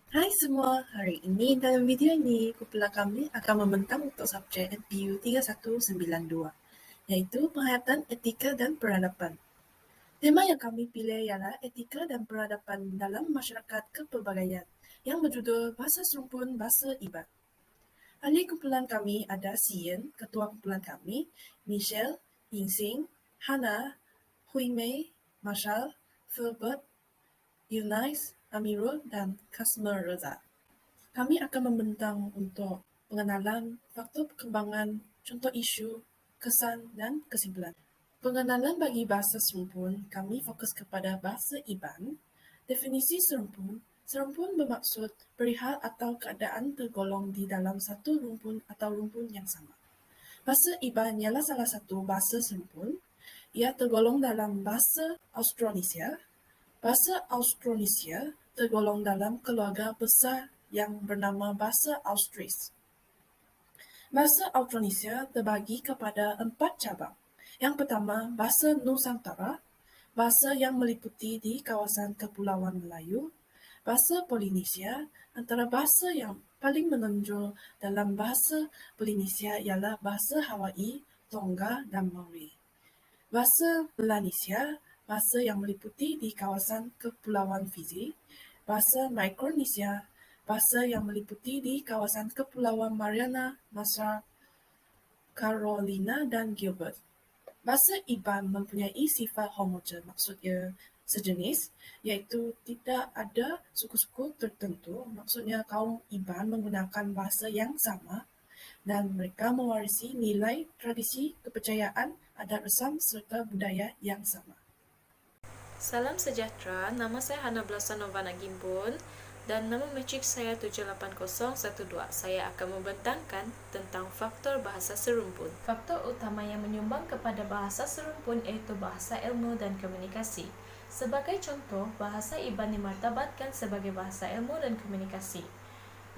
Hai semua, hari ini dalam video ini kumpulan kami akan membentang untuk subjek NPU 3192, iaitu penghayatan etika dan peradaban. Tema yang kami pilih ialah etika dan peradaban dalam masyarakat kepelbagaian yang berjudul Bahasa Serumpun Bahasa Iban. Ahli kumpulan kami ada Sien, ketua kumpulan kami, Michelle, Yingsing, Hana, Hui Mei, Marshall, Philbert, Eunice, Amirul, dan Kasmer Reza. Kami akan membentang untuk pengenalan faktor perkembangan, contoh isu, kesan, dan kesimpulan. Pengenalan bagi bahasa serumpun, kami fokus kepada bahasa Iban. Definisi serumpun, serumpun bermaksud perihal atau keadaan tergolong di dalam satu rumpun atau rumpun yang sama. Bahasa Iban ialah salah satu bahasa serumpun. Ia tergolong dalam bahasa Austronesia. Bahasa Austronesia tergolong dalam keluarga besar yang bernama bahasa Austris. Bahasa Austronesia terbagi kepada 4 cabang. Yang pertama, bahasa Nusantara, bahasa yang meliputi di kawasan Kepulauan Melayu. Bahasa Polinesia, antara bahasa yang paling menonjol dalam bahasa Polinesia ialah bahasa Hawaii, Tonga, dan Maori. Bahasa Melanesia, bahasa yang meliputi di kawasan Kepulauan Fiji. Bahasa Micronesia, bahasa yang meliputi di kawasan Kepulauan Mariana, Marshall, Carolina, dan Gilbert. Bahasa Iban mempunyai sifat homogen, maksudnya sejenis, iaitu tidak ada suku-suku tertentu, maksudnya kaum Iban menggunakan bahasa yang sama dan mereka mewarisi nilai, tradisi, kepercayaan, adat resam serta budaya yang sama. Salam sejahtera, nama saya Hana Blasanova Nagimbun dan nama matrik saya 78012. Saya akan membentangkan tentang faktor bahasa serumpun. Faktor utama yang menyumbang kepada bahasa serumpun iaitu bahasa ilmu dan komunikasi. Sebagai contoh, bahasa Iban dimartabatkan sebagai bahasa ilmu dan komunikasi.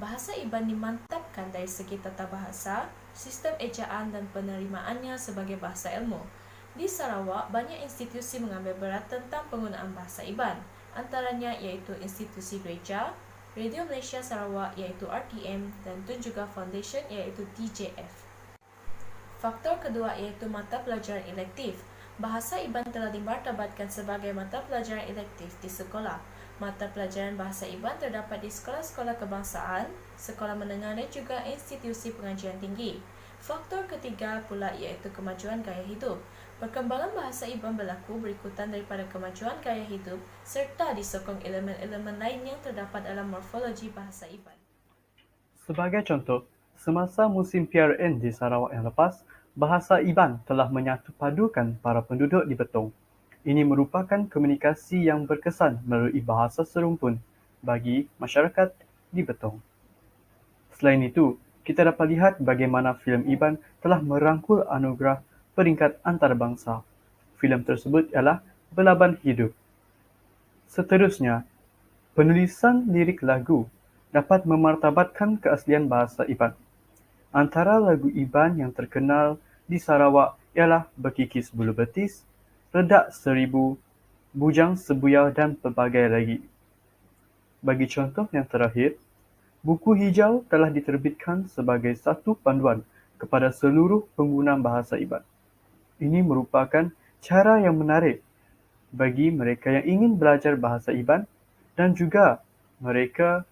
Bahasa Iban dimantapkan dari segi tata bahasa, sistem ejaan dan penerimaannya sebagai bahasa ilmu. Di Sarawak, banyak institusi mengambil berat tentang penggunaan bahasa Iban, antaranya iaitu Institusi Gereja, Radio Malaysia Sarawak iaitu RTM dan Tunjungan Foundation iaitu TJF. Faktor kedua iaitu mata pelajaran elektif. Bahasa Iban telah dimartabatkan sebagai mata pelajaran elektif di sekolah. Mata pelajaran bahasa Iban terdapat di sekolah-sekolah kebangsaan, sekolah menengah dan juga institusi pengajian tinggi. Faktor ketiga pula iaitu kemajuan gaya hidup. Perkembangan bahasa Iban berlaku berikutan daripada kemajuan gaya hidup serta disokong elemen-elemen lain yang terdapat dalam morfologi bahasa Iban. Sebagai contoh, semasa musim PRN di Sarawak yang lepas, bahasa Iban telah menyatu padukan para penduduk di Betong. Ini merupakan komunikasi yang berkesan melalui bahasa serumpun bagi masyarakat di Betong. Selain itu, kita dapat lihat bagaimana filem Iban telah merangkul anugerah peringkat antarabangsa. Filem tersebut ialah Belaban Hidup. Seterusnya, penulisan lirik lagu dapat memartabatkan keaslian bahasa Iban. Antara lagu Iban yang terkenal di Sarawak ialah Berkikis Bulu Betis, Redak Seribu, Bujang Sebuyau dan pelbagai lagi. Bagi contoh yang terakhir, buku hijau telah diterbitkan sebagai satu panduan kepada seluruh pengguna bahasa Iban. Ini merupakan cara yang menarik bagi mereka yang ingin belajar bahasa Iban dan juga mereka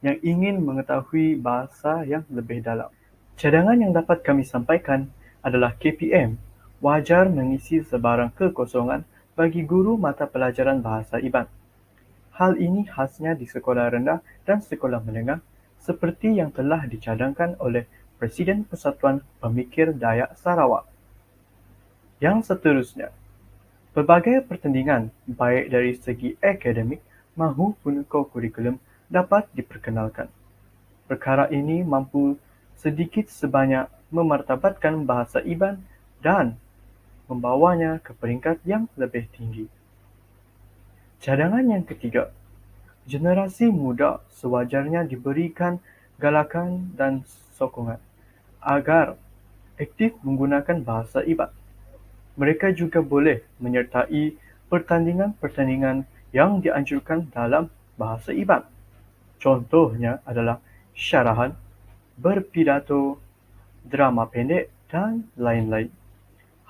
yang ingin mengetahui bahasa yang lebih dalam. Cadangan yang dapat kami sampaikan adalah KPM wajar mengisi sebarang kekosongan bagi guru mata pelajaran bahasa Iban. Hal ini khasnya di sekolah rendah dan sekolah menengah seperti yang telah dicadangkan oleh Presiden Persatuan Pemikir Dayak Sarawak. Yang seterusnya, pelbagai pertandingan baik dari segi akademik maupun kurikulum dapat diperkenalkan. Perkara ini mampu sedikit sebanyak memartabatkan bahasa Iban dan membawanya ke peringkat yang lebih tinggi. Cadangan yang ketiga, generasi muda sewajarnya diberikan galakan dan sokongan agar aktif menggunakan bahasa Iban. Mereka juga boleh menyertai pertandingan-pertandingan yang dianjurkan dalam bahasa Iban. Contohnya adalah syarahan, berpidato, drama pendek dan lain-lain.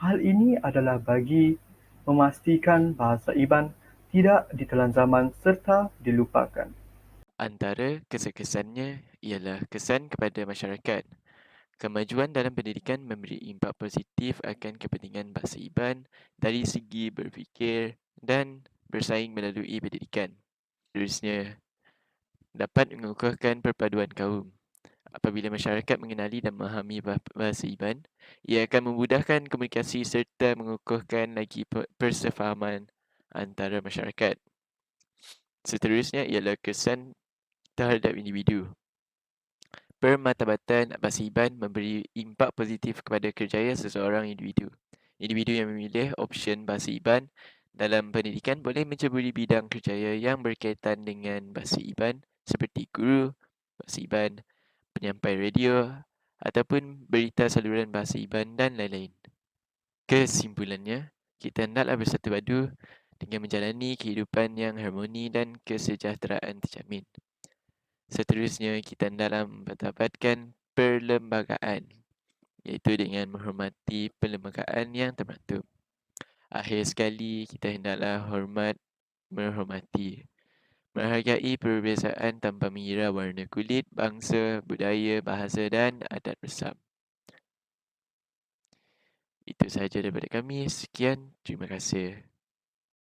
Hal ini adalah bagi memastikan bahasa Iban tidak ditelan zaman serta dilupakan. Antara kesan-kesannya ialah kesan kepada masyarakat. Kemajuan dalam pendidikan memberi impak positif akan kepentingan bahasa Iban dari segi berfikir dan bersaing melalui pendidikan. Seterusnya, dapat mengukuhkan perpaduan kaum. Apabila masyarakat mengenali dan memahami bahasa Iban, ia akan memudahkan komunikasi serta mengukuhkan lagi persefahaman antara masyarakat. Seterusnya ialah kesan terhadap individu. Permatabatan bahasa Iban memberi impak positif kepada kerjaya seseorang individu. Individu yang memilih option bahasa Iban dalam pendidikan boleh menceburi bidang kerjaya yang berkaitan dengan bahasa Iban seperti guru bahasa Iban, penyampai radio ataupun berita saluran bahasa Iban dan lain-lain. Kesimpulannya, kita hendaklah bersatu padu dengan menjalani kehidupan yang harmoni dan kesejahteraan terjamin. Seterusnya, kita hendaklah mendapatkan perlembagaan, iaitu dengan menghormati perlembagaan yang termaktub. Akhir sekali, kita hendaklah menghormati, menghargai perbezaan tanpa mengira warna kulit, bangsa, budaya, bahasa dan adat resam. Itu sahaja daripada kami. Sekian, terima kasih.